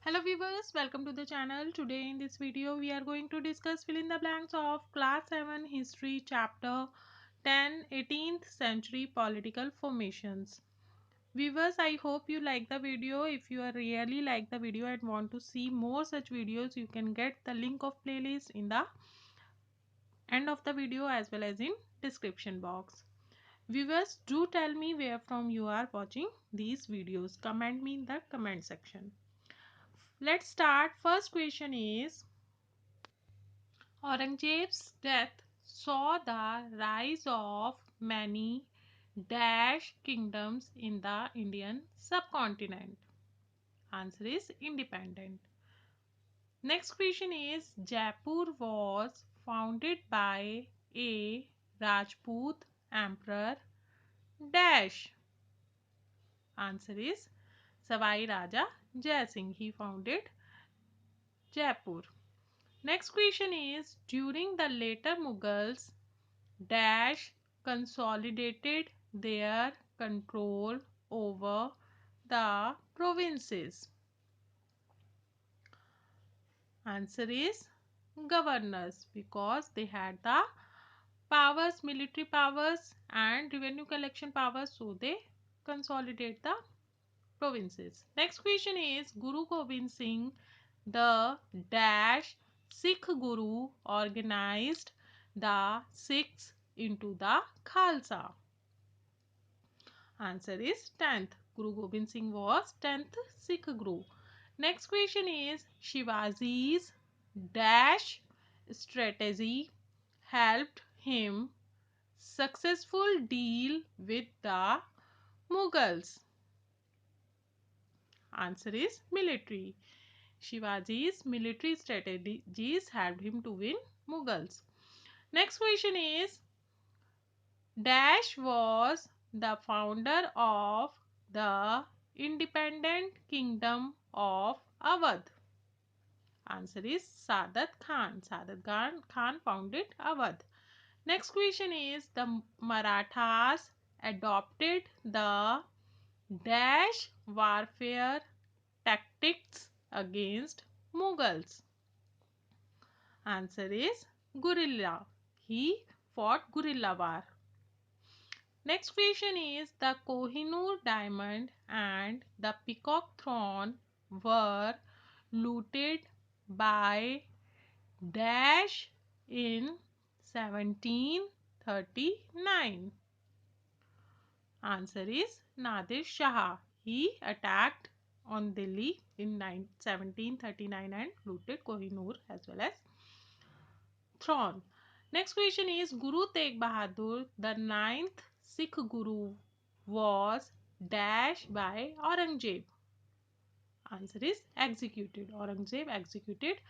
Hello viewers, welcome to the channel. Today in this video we are going to discuss fill in the blanks of class 7 history chapter 10 18th century political formations. Viewers, I hope you like the video. If you are really like the video and want to see more such videos, you can get the link of playlist in the end of the video as well as in description box. Viewers, do tell me where from you are watching these videos. Comment me in the comment section. Let's start. First question is Aurangzeb's death saw the rise of many dash kingdoms in the Indian subcontinent. Answer is independent. Next question is Jaipur was founded by a Rajput emperor dash. Answer is Savai Raja Jai Singh. He founded Jaipur. Next question is during the later Mughals dash consolidated their control over the provinces. Answer is governors, because they had the powers, military powers and revenue collection powers, so they consolidate the provinces. Next question is Guru Gobind Singh the dash Sikh Guru organized the Sikhs into the Khalsa. Answer is 10th. Guru Gobind Singh was 10th Sikh Guru. Next question is Shivaji's dash strategy helped him successful deal with the Mughals. Answer is military. Shivaji's military strategies helped him to win Mughals. Next question is dash was the founder of the independent kingdom of Awadh. Answer is Sadat Khan. Khan founded Awadh. Next question is the Marathas adopted the dash warfare tactics against Mughals. Answer is guerrilla. He fought guerrilla war. Next question is the Kohinoor diamond and the peacock throne were looted by dash in 1739. Answer is Nadir Shah. He attacked on Delhi in 1739 and looted Kohinoor as well as throne. Next question is Guru Tegh Bahadur, the ninth Sikh Guru, was dashed by Aurangzeb. Answer is executed. Aurangzeb executed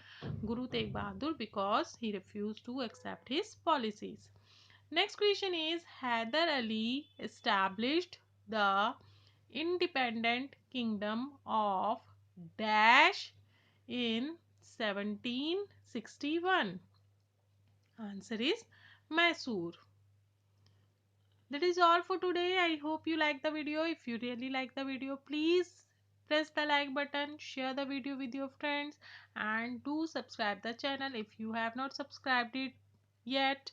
Guru Tegh Bahadur because he refused to accept his policies. Next question is Hyder Ali established the independent kingdom of dash in 1761. Answer is Mysore. That is all for today. I hope you like the video. If you really like the video, please press the like button, share the video with your friends and do subscribe the channel if you have not subscribed it yet,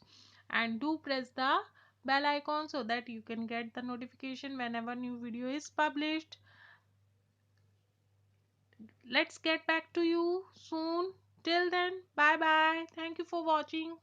and do press the bell icon so that you can get the notification whenever new video is published. Let's get back to you soon. Till then, bye bye. Thank you for watching.